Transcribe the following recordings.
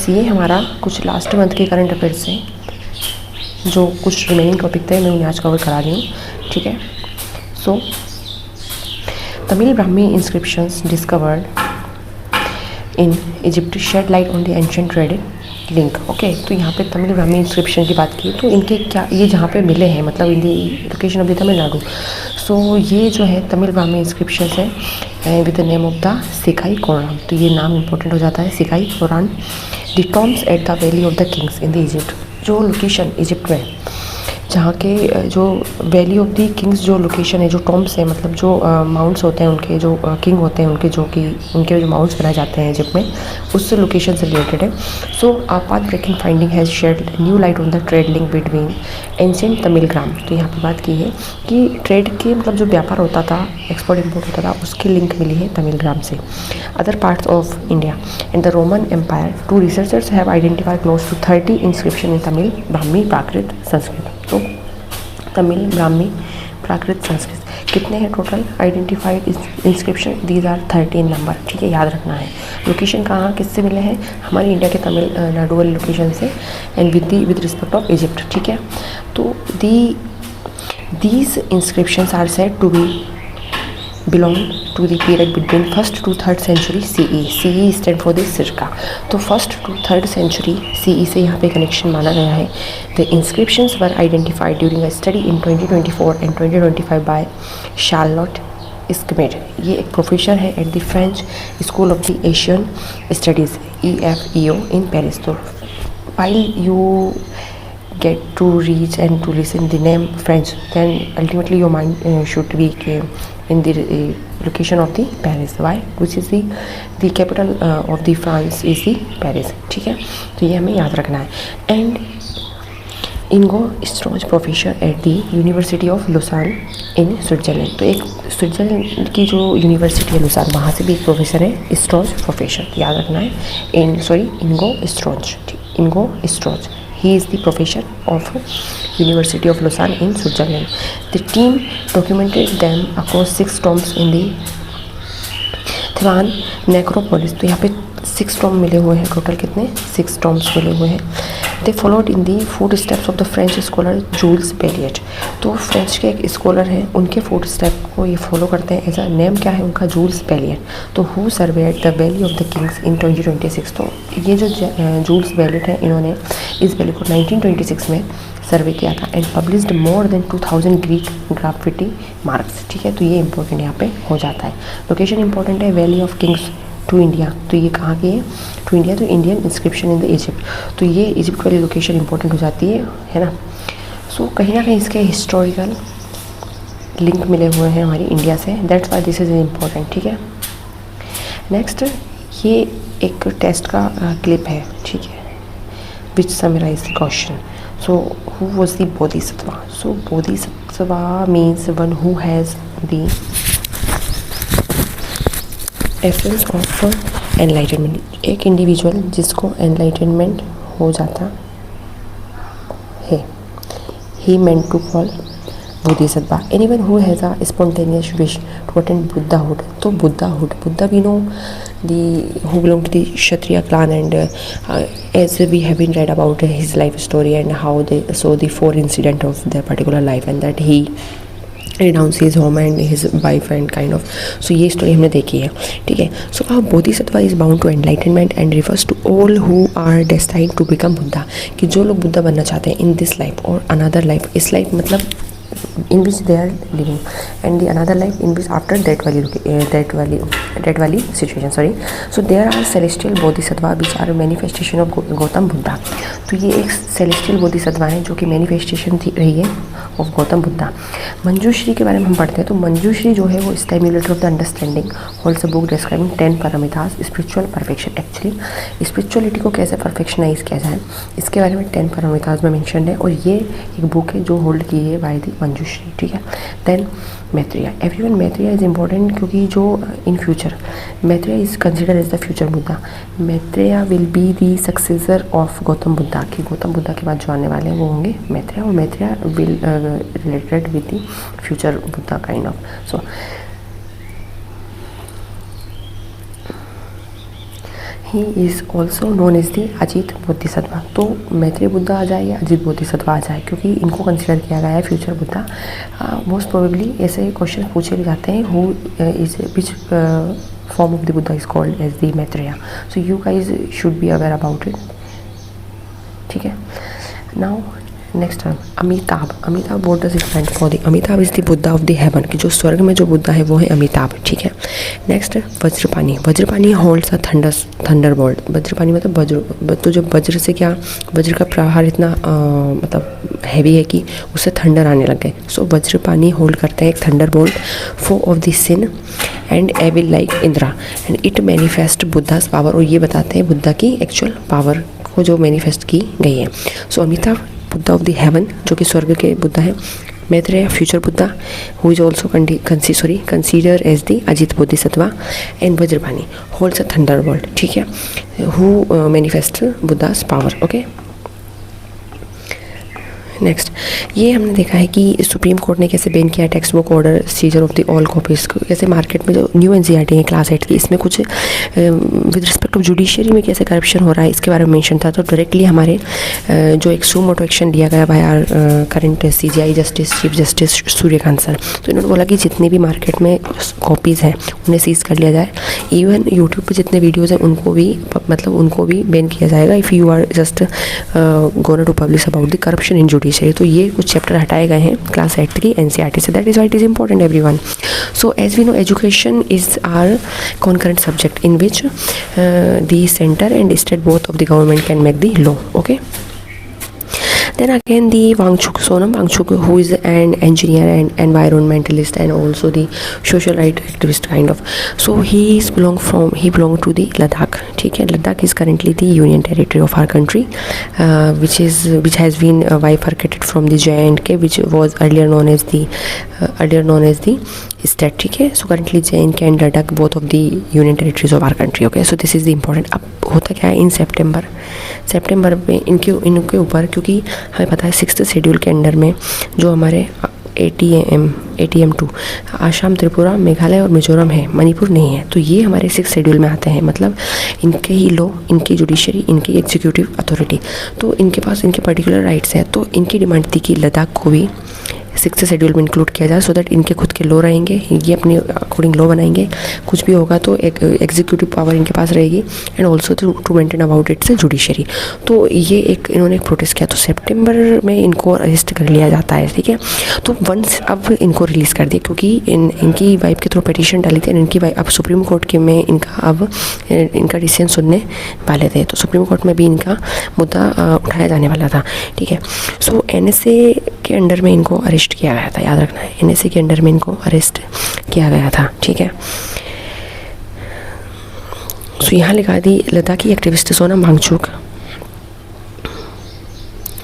ये हमारा कुछ लास्ट मंथ के करंट अफेयर्स हैं, जो कुछ रिमेनिंग टॉपिक थे मैं उन्हें आज कवर करा रही हूँ, ठीक है। So Tamil Brahmi inscriptions discovered in Egypt shed light on the ancient trading link. Okay, तो यहाँ पे तमिल ब्राह्मी इंस्क्रिप्शन की बात की तो इनके क्या ये जहाँ पे मिले हैं, मतलब इन दी लोकेशन ऑफ द तमिलनाडु। सो ये जो है तमिल ब्राह्मी इंस्क्रिप्शन है with the name of the सिकाई कोरान। तो ये नाम इंपॉर्टेंट हो जाता है, सिकाई कोरान। The tombs at the Valley of the Kings in the Egypt, जो लोकेशन इजिप्ट में जहाँ के जो वैली ऑफ दी किंग्स जो लोकेशन है, जो टॉम्स है, मतलब जो माउंट्स होते हैं उनके, जो किंग होते हैं उनके, जो कि उनके जो माउंट्स बनाए जाते हैं इजिप्ट में, उस लोकेशन से रिलेटेड है। So a path breaking finding has shed new light on the trade link between ancient Tamil ग्राम। तो यहाँ पे बात की है कि ट्रेड के मतलब जो व्यापार होता था, एक्सपोर्ट इम्पोर्ट होता था, उसकी लिंक मिली है तमिल ग्राम से। Other parts of India and the Roman Empire, two researchers have identified close to 30 inscription in Tamil Brahmi Prakrit Sanskrit. तो तमिल ब्राह्मी प्राकृत संस्कृत कितने हैं total identified inscription? These are 13 number, ठीक है, याद रखना है। लोकेशन कहाँ किससे मिले हैं? हमारे इंडिया के तमिलनाडु वाली लोकेशन से, and with respect of Egypt, ठीक है। तो these inscriptions are said to be belong to the period between 1st to 3rd century CE। CE stand for the circa. तो 1st to 3rd century CE से यहाँ पे connection माना गया है। The inscriptions were identified during a study in 2024 and 2025 by Charlotte Schmid. ये एक professor है at the French School of the Asian Studies EFEO in Paris. तो while you get to reach and to listen the name French, then ultimately your mind should be in the location of the Paris. Why? Which is the capital of the France is the Paris, ठीक है। तो ये हमें याद रखना है। And Ingo Strauch professor at the University of Lausanne in Switzerland. तो एक स्विट्जरलैंड की जो यूनिवर्सिटी है लुसान, वहाँ से भी एक प्रोफेसर है स्ट्रॉन्ज प्रोफेसर, याद रखना है। Enugu स्ट्रॉन्ज, Enugu स्ट्रॉन्ज, he is the professor of University of Lausanne in Switzerland. The team documented them across 6 tombs in the Theban necropolis। तो यहाँ पे 6 टॉम्ब मिले हुए हैं, टोटल कितने? 6 टॉम्ब्स मिले हुए हैं। They followed in the footsteps of the French scholar Jules Baillet. तो फ्रेंच के एक स्कॉलर हैं, उनके फुट स्टेप को ये फॉलो करते हैं। एज अ नेम क्या है उनका? Jules Baillet. तो who surveyed the Valley of the Kings in 2026। तो ये जो जूल्स बेलियट हैं, इन्होंने इस वैली को 1926 में सर्वे किया था and published more than 2000 Greek graffiti marks, ठीक है। तो ये इंपॉर्टेंट यहाँ पे हो जाता है। लोकेशन इंपॉर्टेंट है, Valley of Kings to India. तो ये कहाँ की है? To India. तो Indian inscription in the Egypt, तो ये इजिप्ट वाली लोकेशन इंपॉर्टेंट हो जाती है ना। सो कहीं ना कहीं इसके हिस्टोरिकल लिंक मिले हुए हैं हमारी इंडिया से, that's why this is important, ठीक है। नेक्स्ट, ये एक टेस्ट का क्लिप है, ठीक है, which summarise the question. So who was the bodhisattva? So bodhisattva means one who has the essence of enlightenment. एक इंडिविजुअल जिसको एनलाइटनमेंट हो जाता है, he meant to call bodhisattva. Anyone who has a spontaneous wish to attend Buddhahood. तो Buddha we know the who belong to the Kshatriya clan, and as we have been read about his life story and how they saw the 4 incident of their particular life, and that he renounced his home and his wife and kind of, so ये story हमने देखी है, ठीक है। So a bodhisattva is bound to enlightenment and refers to all who are destined to become Buddha। कि जो लोग बुद्धा बनना चाहते हैं in this life or another life, इस life मतलब in which they are living, and the another life in which after that valley situation, sorry। So there are celestial bodhisattva which are manifestation of Gautam Buddha. तो ये एक celestial bodhisattva है जो कि manifestation रही है of गौतम बुद्धा। मंजूश्री के बारे में हम पढ़ते हैं। तो मंजूश्री जो है वो stimulator of the understanding, holds a book describing 10 paramitas spiritual perfection। Actually spirituality को कैसे परफेक्शनाइज किया जाए, इसके बारे में 10 paramitas में मेंशन है, और ये एक बुक है जो होल्ड की है बाय दी मंजूश्री, ठीक है। Then Maitreya, everyone Maitreya is important क्योंकि जो in future Maitreya is consider as the future Buddha. Maitreya will be the successor of Gautam Buddha, कि गौतम बुद्धा के बाद जो आने वाले हैं वो होंगे मैत्रेय, और Maitreya will related with the future Buddha kind of. So he is also known as the Ajit Bodhisattva. तो मैत्रेय बुद्धा आ जाए या अजित बोधिसत्वा आ जाए, क्योंकि इनको कंसिडर किया गया है फ्यूचर बुद्धा। मोस्ट प्रोबेबली ऐसे क्वेश्चन पूछे भी जाते हैं, who is which form of the Buddha is called as the Maitreya. So you guys should be aware about it. ठीक है. Now next term Amitabh. Amitabh what does it stand for? The Amitabh is the Buddha of the haven, कि जो स्वर्ग में जो बुद्धा है वो है अमिताभ. ठीक है. Next Vajrapani. Vajrapani holds a thunderbolt. Vajrapani मतलब वज्र, तो जब वज्र से क्या, वज्र का प्रहार इतना मतलब हैवी है कि उससे थंडर आने लग गए. सो वज्रपानी होल्ड करते हैं एक thunderbolt, foe of the sin and evil like Indra, and it manifest Buddha's power. और ये बताते हैं बुद्धा की एक्चुअल पावर को जो मैनिफेस्ट की गई है. So Amitabha Buddha of the heaven, जो कि स्वर्ग के बुद्धा है. Maitreya future Buddha, who is also consider as the Ajita bodhisattva. And Vajrapani holds a thunderbolt. ठीक है. Who manifest Buddha's power. Okay. Next, ये हमने देखा है कि सुप्रीम कोर्ट ने कैसे बैन किया text book order scissor of the all copies को. कैसे मार्केट में जो न्यू एनसीईआरटी है क्लास 8 की, इसमें कुछ विद रिस्पेक्ट ऑफ जुडिशरी में कैसे करप्शन हो रहा है इसके बारे में मेंशन था. तो डायरेक्टली हमारे जो एक सू मोटो एक्शन लिया गया by our current CJI justice chief justice Suryakant sir. तो इन्होंने बोला कि जितनी भी मार्केट में कॉपीज़ हैं उन्हें सीज कर लिया जाए. इवन यूट्यूब पर जितने वीडियोज़ हैं उनको भी मतलब उनको भी बैन किया जाएगा if you are just gonna to publish about the corruption in judiciary. तो ये कुछ चैप्टर हटाए गए हैं क्लास 8 की एनसीईआरटी से. That is why it is important everyone. So as we know education is our concurrent subject in which the centre and state both of the government can make the law. Okay. Then again the Wangchuk, Sonam Wangchuk, who is an engineer and environmentalist and also the social right activist kind of. So he belong to the Ladakh. ठीक है. Ladakh is currently the union territory of our country, which has been bifurcated from the J&K, which was earlier known as the state. ठीक है. So currently J&K and Ladakh both of the union territories of our country. Okay. So this is the important. अब होता क्या है in सितंबर में इनके ऊपर, क्योंकि हमें पता है 6th शेड्यूल के अंडर में जो हमारे ATM2 आसाम, त्रिपुरा, मेघालय और मिजोरम है, मणिपुर नहीं है. तो ये हमारे 6th शेड्यूल में आते हैं. मतलब इनके ही लॉ, इनकी जुडिशरी, इनकी एग्जीक्यूटिव अथॉरिटी, तो इनके पास इनके पर्टिकुलर राइट्स हैं. तो इनकी डिमांड थी कि लद्दाख को भी 6th शेड्यूल में इंक्लूड किया जाए, सो दैट इनके खुद के लॉ रहेंगे, ये अपने अकॉर्डिंग लॉ बनाएंगे. कुछ भी होगा तो एक एग्जीक्यूटिव पावर इनके पास रहेगी and also to maintain about its judiciary. तो ये एक इन्होंने प्रोटेस्ट किया. तो सितंबर में इनको अरेस्ट कर लिया जाता है. ठीक है. तो वंस अब इनको रिलीज़ कर दिया, क्योंकि इनकी वाइफ के थ्रू पिटीशन डाली थी. इनकी वाइफ अब सुप्रीम कोर्ट के में इनका डिसीजन सुनने वाले थे. तो सुप्रीम कोर्ट में भी इनका मुद्दा उठाया जाने वाला था. ठीक है. सो NSA के अंडर में इनको अरेस्ट किया गया था. याद रखना है, NSA के अंडर में इनको अरेस्ट किया गया था. ठीक है. सो यहाँ लिखा the Ladakhi activist Sonam Wangchuk.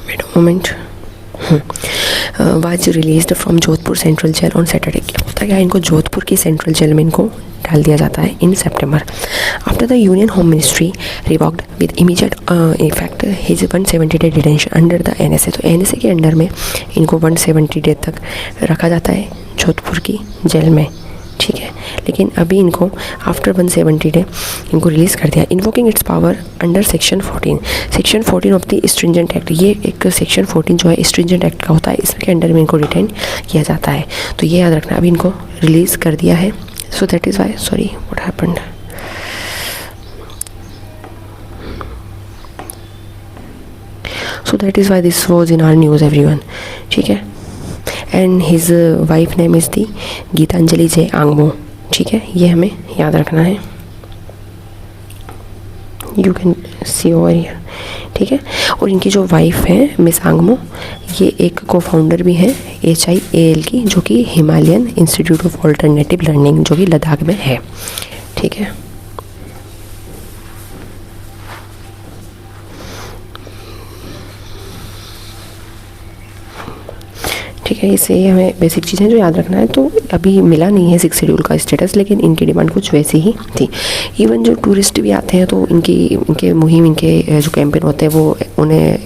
Wait a moment. Was released from Jodhpur central jail on Saturday. होता क्या है, इनको जोधपुर की सेंट्रल जेल में इनको डाल दिया जाता है in September. After the Union Home Ministry revoked with immediate effect his 170 day detention under the NSA. तो NSA के अंडर में इनको 170 डे तक रखा जाता है जोधपुर की जेल में. ठीक है. लेकिन अभी इनको आफ्टर 170 डे इनको रिलीज़ कर दिया. Invoking it's power under section 14 of the stringent act. ये एक सेक्शन 14 जो है स्ट्रिंजेंट एक्ट का होता है, इसके अंडर में इनको डिटेन किया जाता है. तो ये याद रखना, अभी इनको रिलीज़ कर दिया है. So that is why, sorry, what happened? So that is why this was in our news, everyone. ठीक है. And his wife name is the Geetanjali जे आंगमो. ठीक है. ये हमें याद रखना है. You can see over here. ठीक है. और इनकी जो वाइफ है मिस आंगमो, ये एक को फाउंडर भी हैं HIAL की, जो कि Himalayan institute of alternative learning, जो कि लद्दाख में है. ठीक है. ठीक है. इससे हमें बेसिक चीज़ें जो याद रखना है. तो अभी मिला नहीं है 6th शेड्यूल का स्टेटस, लेकिन इनकी डिमांड कुछ वैसी ही थी. इवन जो टूरिस्ट भी आते हैं तो इनके मुहिम, इनके जो कैंपेन होते हैं वो उन्हें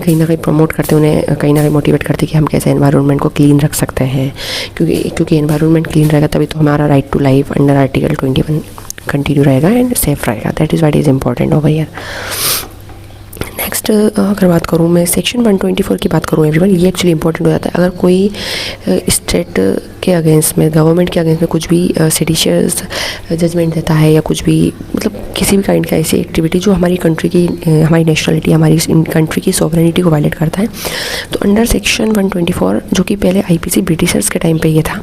कहीं ना कहीं प्रमोट करते हैं, उन्हें कहीं ना कहीं मोटिवेट करते हैं कि हम कैसे एनवायरनमेंट को क्लीन रख सकते हैं. क्योंकि एनवायरनमेंट क्लीन रहेगा तभी तो हमारा right to life under article 21 continue रहेगा एंड सेफ रहेगा. That is what is important over here. Next अगर बात करूँ मैं सेक्शन 124 की बात करूँ एवरीवन, ये एक्चुअली इंपॉर्टेंट हो जाता है. अगर कोई स्टेट के अगेंस्ट में, गवर्नमेंट के अगेंस्ट में कुछ भी सिडिशियस जजमेंट देता है या कुछ भी मतलब किसी भी काइंड का ऐसी एक्टिविटी जो हमारी कंट्री की, हमारी नेशनलिटी, हमारी कंट्री की सॉवरेनिटी को वायलेट करता है, तो अंडर सेक्शन 124 जो कि पहले आईपीसी ब्रिटिशर्स के टाइम पे ये था,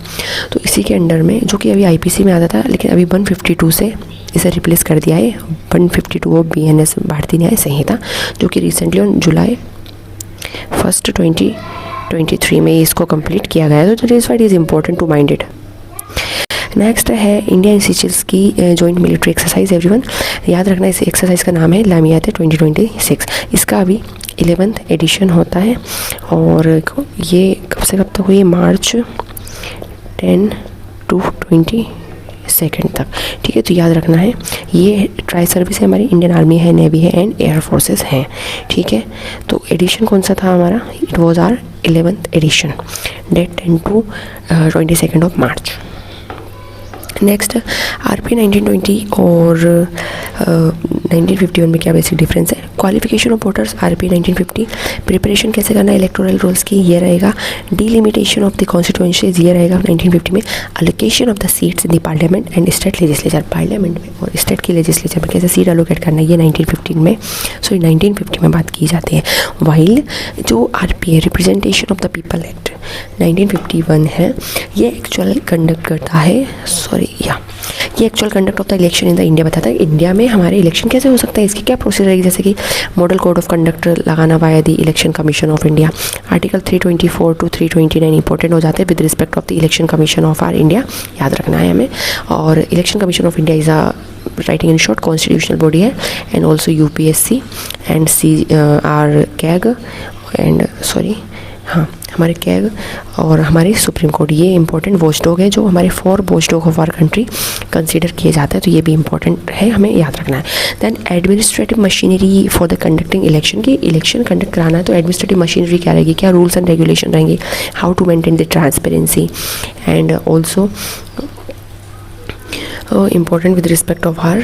तो इसी के अंडर में, जो कि अभी आईपीसी में आता था लेकिन अभी 152 से इसे रिप्लेस कर दिया है. 152 ऑफ बीएनएस भारतीय न्याय संहिता, जो कि रिसेंटली ऑन जुलाई 1 2023 में इसको कंप्लीट किया गया है. तो this what is important to mind it. Next है इंडिया एंड सीचेल्स की जॉइंट मिलिट्री एक्सरसाइज. एवरीवन याद रखना, इस एक्सरसाइज का नाम है लामियाते 2026. इसका अभी 11th एडिशन होता है और ये कब से कब तक हुई है? मार्च 10 to 22 तक. ठीक है, तो याद रखना है ये ट्राई सर्विस है हमारी, इंडियन आर्मी है, नेवी है एंड एयर फोर्सेस हैं. ठीक है, तो एडिशन कौन सा था हमारा? It was our 11th edition, date 10 to 22 of March. Next RP 1920 और 1951 में क्या बेसिक डिफरेंस है? Qualification of voters RP 1950, preparation कैसे करना है इलेक्टोरल रोल्स की, ये रहेगा. डिलिमिटेशन ऑफ द कॉन्स्टिट्यूएंसीज, ये रहेगा 1950 में. Allocation of the seats in the parliament and state legislature, parliament में और स्टेट की लेजिस्लेचर में कैसे सीट अलोकेट करना है, ये 1915 में. सो 1950 में बात की जाती है. वाइल जो आरपी है, representation of the people act 1951 है, ये एक्चुअल कंडक्ट करता है, ये actual conduct of the election in the India बताता है. इंडिया में हमारे इलेक्शन कैसे हो सकता है, इसकी क्या प्रोसीजर रहेगी, जैसे कि मॉडल कोड ऑफ कंडक्ट लगाना via the Election Commission of India. Article 324 to 329 important हो जाते हैं with respect of the Election Commission of our India, याद रखना है हमें. और Election Commission of India is a writing in short constitutional body है and also UPSC and our CAG and हमारे कैग और हमारे सुप्रीम कोर्ट, ये इंपॉर्टेंट वॉचडॉग है जो हमारे 4 watchdog of our country consider किए जाते हैं. तो ये भी इंपॉर्टेंट है, हमें याद रखना है. Then administrative machinery for the conducting election, की इलेक्शन कंडक्ट कराना है तो एडमिनिस्ट्रेटिव मशीनरी क्या रहेगी, क्या रूल्स एंड रेगुलेशन रहेंगे, how to maintain the transparency and also important with respect of our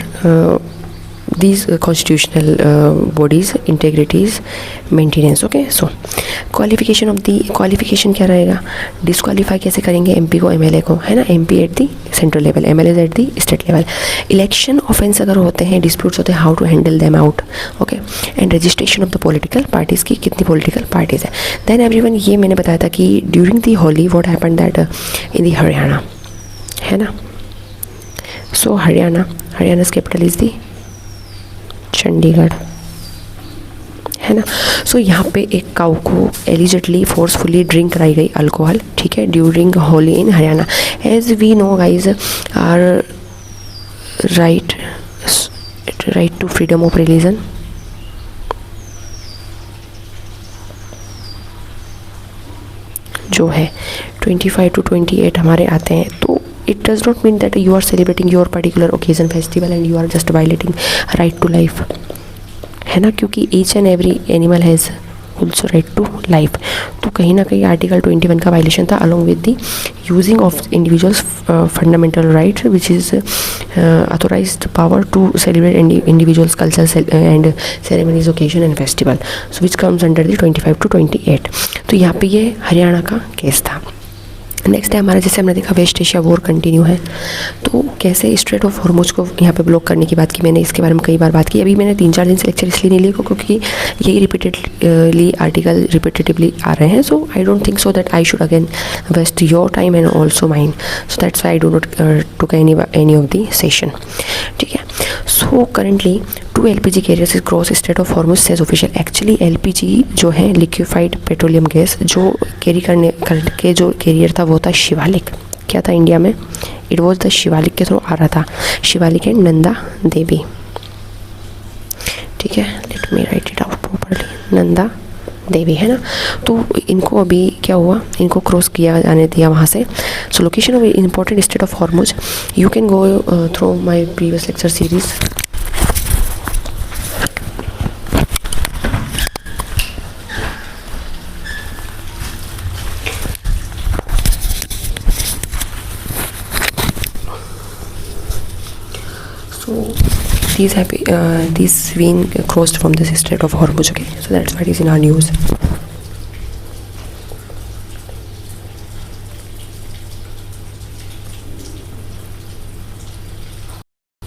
these constitutional bodies integrities maintenance. okay, so qualification of the qualification क्या रहेगा, डिस्क्वालीफाई कैसे करेंगे एमपी को, एमएलए को, है ना, MP at the central level, MLA at the state level. Election offence अगर होते हैं, डिस्प्यूट्स होते हैं, how to handle them out. Okay, and registration of the political parties की, कितनी पॉलिटिकल पार्टीज़ है. देन एवरीवन ये मैंने बताया था कि during the Holi what happened that in the Haryana, है ना. So Haryana's capital is the Chandigarh, है ना. सो यहाँ पे एक काऊ को एलिजिटली फोर्सफुली ड्रिंक कराई गई अल्कोहल, ठीक है, during Holi in Haryana. As we know guys our right to freedom of religion, जो है 25 to 28 हमारे आते हैं. तो it does not mean that you are celebrating your particular occasion festival and you are just violating right to life, है ना, क्योंकि each and every animal has also right to life. तो कहीं ना कहीं आर्टिकल 21 का वायलेशन था along with the using of individuals fundamental right which is authorized power to celebrate individuals culture and ceremonies occasion and festival, so which comes under the 25 to 28. तो यहाँ पे ये हरियाणा का केस था. नेक्स्ट है हमारा, जैसे हमने देखा वेस्ट एशिया वॉर कंटिन्यू है, तो कैसे स्ट्रेट ऑफ हॉर्मुज को यहाँ पे ब्लॉक करने की बात की मैंने, इसके बारे में कई बार बात की. अभी मैंने 3-4 दिन से लेक्चर इसलिए नहीं लिया क्योंकि यही रिपीटेडली आर्टिकल रिपीटेटिवली आ रहे हैं. So I don't think so that I should again waste your time and also mind, so that's why I do not took any of the session. ठीक है, so currently 2 LPG carriers cross strait of Hormuz says official. Actually LPG जो है liquefied petroleum gas, जो carry करके जो career था वो था शिवालिक. क्या था इंडिया में, इट वॉज द शिवालिक के थ्रू आ रहा था, शिवालिक एंड नंदा देवी. ठीक है, let me write it out properly, Nanda Devi, है ना. तो इनको अभी क्या हुआ, इनको क्रॉस किया जाने दिया वहाँ से. सो location of important state of Hormuz, you can go through my previous lecture series. these vein crossed from this Strait of Hormuz. Okay, so that's why it is in our news.